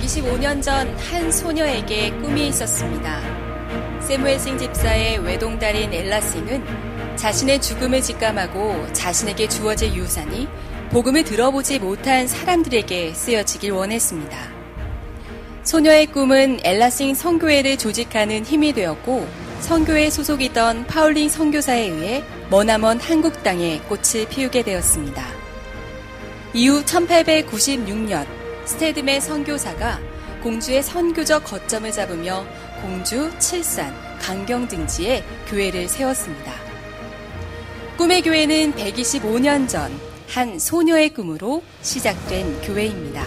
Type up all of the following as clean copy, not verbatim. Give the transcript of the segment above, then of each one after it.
125년 전 한 소녀에게 꿈이 있었습니다. 세무엘싱 집사의 외동딸인 엘라싱은 자신의 죽음을 직감하고 자신에게 주어질 유산이 복음을 들어보지 못한 사람들에게 쓰여지길 원했습니다. 소녀의 꿈은 엘라싱 선교회를 조직하는 힘이 되었고 선교회 소속이던 파울린 선교사에 의해 머나먼 한국 땅에 꽃을 피우게 되었습니다. 이후 1896년 스테드메 선교사가 공주의 선교적 거점을 잡으며 공주, 칠산, 강경 등지에 교회를 세웠습니다. 꿈의 교회는 125년 전 한 소녀의 꿈으로 시작된 교회입니다.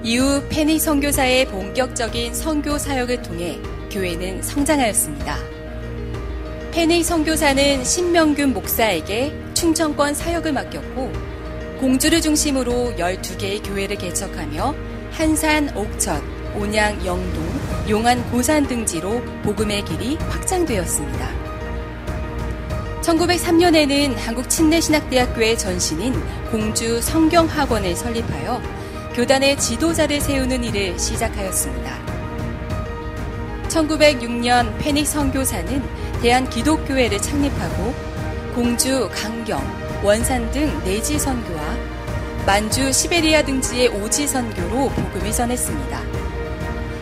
이후 페니 선교사의 본격적인 선교 사역을 통해 교회는 성장하였습니다. 페니 선교사는 신명균 목사에게 충청권 사역을 맡겼고 공주를 중심으로 12개의 교회를 개척하며 한산, 옥천, 온양, 영동, 용안, 고산 등지로 복음의 길이 확장되었습니다. 1903년에는 한국침례신학대학교의 전신인 공주 성경학원을 설립하여 교단의 지도자를 세우는 일을 시작하였습니다. 1906년 페닉 선교사는 대한기독교회를 창립하고 공주, 강경, 원산 등 내지 선교와 만주, 시베리아 등지의 오지 선교로 복음을 전했습니다.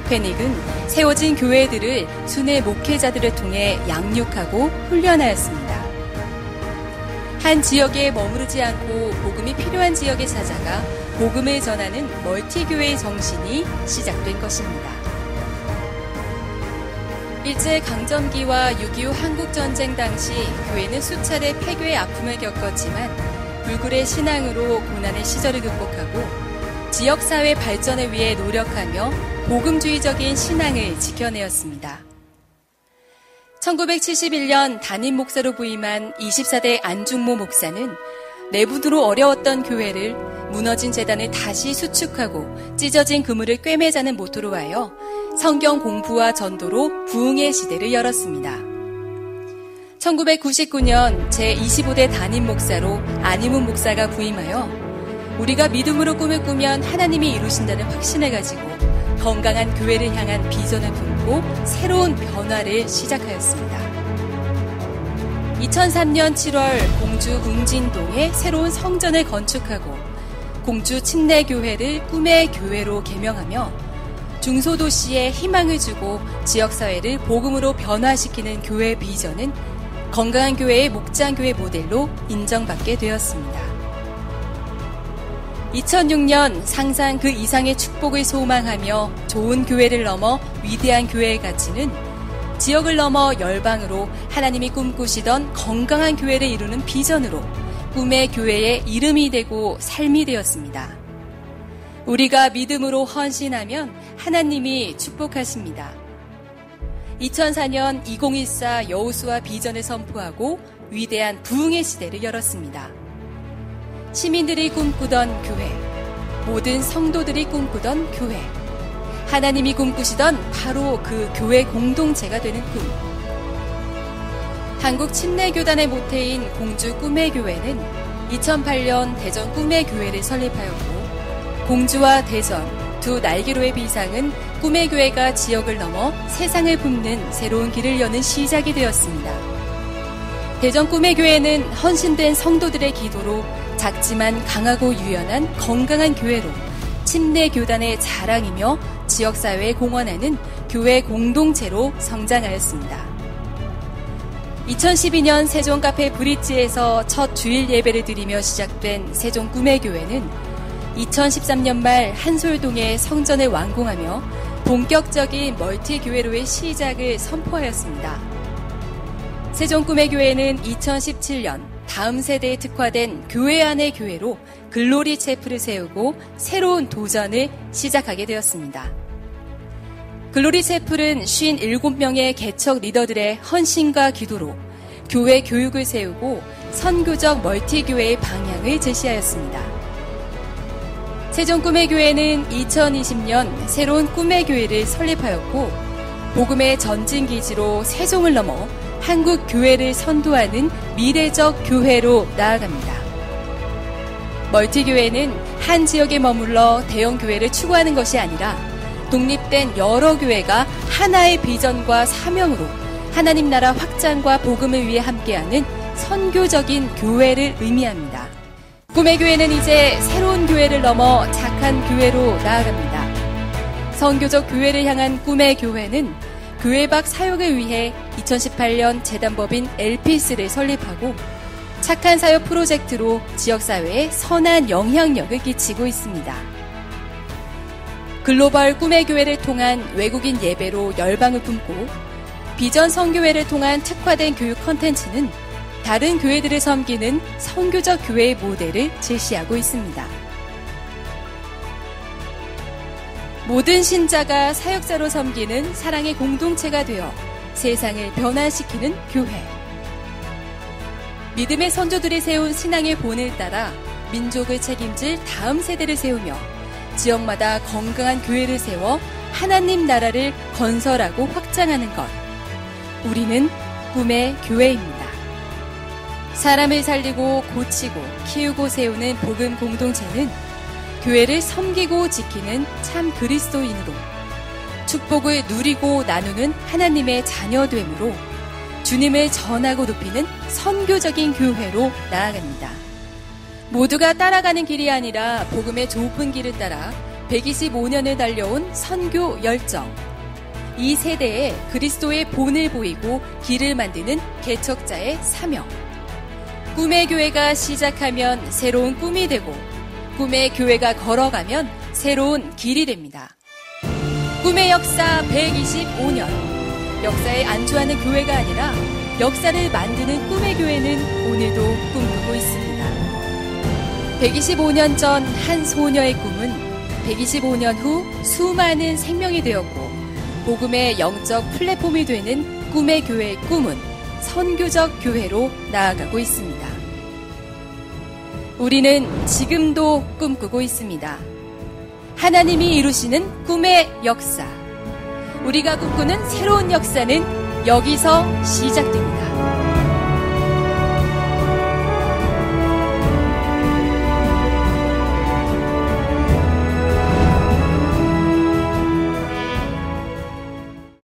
페닉은 세워진 교회들을 순회 목회자들을 통해 양육하고 훈련하였습니다. 한 지역에 머무르지 않고 복음이 필요한 지역에 찾아가 복음을 전하는 멀티교회의 정신이 시작된 것입니다. 일제강점기와 6.25 한국전쟁 당시 교회는 수차례 폐교의 아픔을 겪었지만 불굴의 신앙으로 고난의 시절을 극복하고 지역사회 발전을 위해 노력하며 복음주의적인 신앙을 지켜내었습니다. 1971년 담임 목사로 부임한 24대 안중모 목사는 내부로 어려웠던 교회를 무너진 재단을 다시 수축하고 찢어진 그물을 꿰매자는 모토로 하여 성경 공부와 전도로 부흥의 시대를 열었습니다. 1999년 제25대 담임 목사로 안희문 목사가 부임하여 우리가 믿음으로 꿈을 꾸면 하나님이 이루신다는 확신을 가지고 건강한 교회를 향한 비전을 품고 새로운 변화를 시작하였습니다. 2003년 7월 공주 웅진동에 새로운 성전을 건축하고 공주 침례교회를 꿈의 교회로 개명하며 중소도시에 희망을 주고 지역사회를 복음으로 변화시키는 교회 비전은 건강한 교회의 목장교회 모델로 인정받게 되었습니다. 2006년 상상 그 이상의 축복을 소망하며 좋은 교회를 넘어 위대한 교회의 가치는 지역을 넘어 열방으로 하나님이 꿈꾸시던 건강한 교회를 이루는 비전으로 꿈의 교회의 이름이 되고 삶이 되었습니다. 우리가 믿음으로 헌신하면 하나님이 축복하십니다. 2004년 2014 여호수아 비전을 선포하고 위대한 부흥의 시대를 열었습니다. 시민들이 꿈꾸던 교회, 모든 성도들이 꿈꾸던 교회, 하나님이 꿈꾸시던 바로 그 교회 공동체가 되는 꿈. 한국 침례교단의 모태인 공주 꿈의 교회는 2008년 대전 꿈의 교회를 설립하였고 공주와 대전 두 날개로의 비상은 꿈의 교회가 지역을 넘어 세상을 품는 새로운 길을 여는 시작이 되었습니다. 대전 꿈의 교회는 헌신된 성도들의 기도로 작지만 강하고 유연한 건강한 교회로 침례교단의 자랑이며 지역사회에 공헌하는 교회 공동체로 성장하였습니다. 2012년 세종카페 브릿지에서 첫 주일 예배를 드리며 시작된 세종 꿈의 교회는 2013년 말 한솔동에 성전을 완공하며 본격적인 멀티교회로의 시작을 선포하였습니다. 세종 꿈의 교회는 2017년 다음 세대에 특화된 교회 안의 교회로 글로리 채플을 세우고 새로운 도전을 시작하게 되었습니다. 글로리 채플은 57명의 개척 리더들의 헌신과 기도로 교회 교육을 세우고 선교적 멀티교회의 방향을 제시하였습니다. 세종 꿈의 교회는 2020년 새로운 꿈의 교회를 설립하였고 복음의 전진기지로 세종을 넘어 한국 교회를 선도하는 미래적 교회로 나아갑니다. 멀티교회는 한 지역에 머물러 대형 교회를 추구하는 것이 아니라 독립된 여러 교회가 하나의 비전과 사명으로 하나님 나라 확장과 복음을 위해 함께하는 선교적인 교회를 의미합니다. 꿈의 교회는 이제 새로운 교회를 넘어 착한 교회로 나아갑니다. 선교적 교회를 향한 꿈의 교회는 교회 밖 사역을 위해 2018년 재단법인 LPS를 설립하고 착한 사역 프로젝트로 지역사회에 선한 영향력을 끼치고 있습니다. 글로벌 꿈의 교회를 통한 외국인 예배로 열방을 품고 비전 선교회를 통한 특화된 교육 컨텐츠는 다른 교회들을 섬기는 선교적 교회의 모델을 제시하고 있습니다. 모든 신자가 사역자로 섬기는 사랑의 공동체가 되어 세상을 변화시키는 교회. 믿음의 선조들이 세운 신앙의 본을 따라 민족을 책임질 다음 세대를 세우며 지역마다 건강한 교회를 세워 하나님 나라를 건설하고 확장하는 것. 우리는 꿈의 교회입니다. 사람을 살리고 고치고 키우고 세우는 복음 공동체는 교회를 섬기고 지키는 참 그리스도인으로 축복을 누리고 나누는 하나님의 자녀됨으로 주님을 전하고 높이는 선교적인 교회로 나아갑니다. 모두가 따라가는 길이 아니라 복음의 좁은 길을 따라 125년을 달려온 선교 열정. 이 세대에 그리스도의 본을 보이고 길을 만드는 개척자의 사명. 꿈의 교회가 시작하면 새로운 꿈이 되고 꿈의 교회가 걸어가면 새로운 길이 됩니다. 꿈의 역사 125년. 역사에 안주하는 교회가 아니라 역사를 만드는 꿈의 교회는 오늘도 꿈꾸고 있습니다. 125년 전 한 소녀의 꿈은 125년 후 수많은 생명이 되었고 복음의 영적 플랫폼이 되는 꿈의 교회의 꿈은 선교적 교회로 나아가고 있습니다. 우리는 지금도 꿈꾸고 있습니다. 하나님이 이루시는 꿈의 역사. 우리가 꿈꾸는 새로운 역사는 여기서 시작됩니다.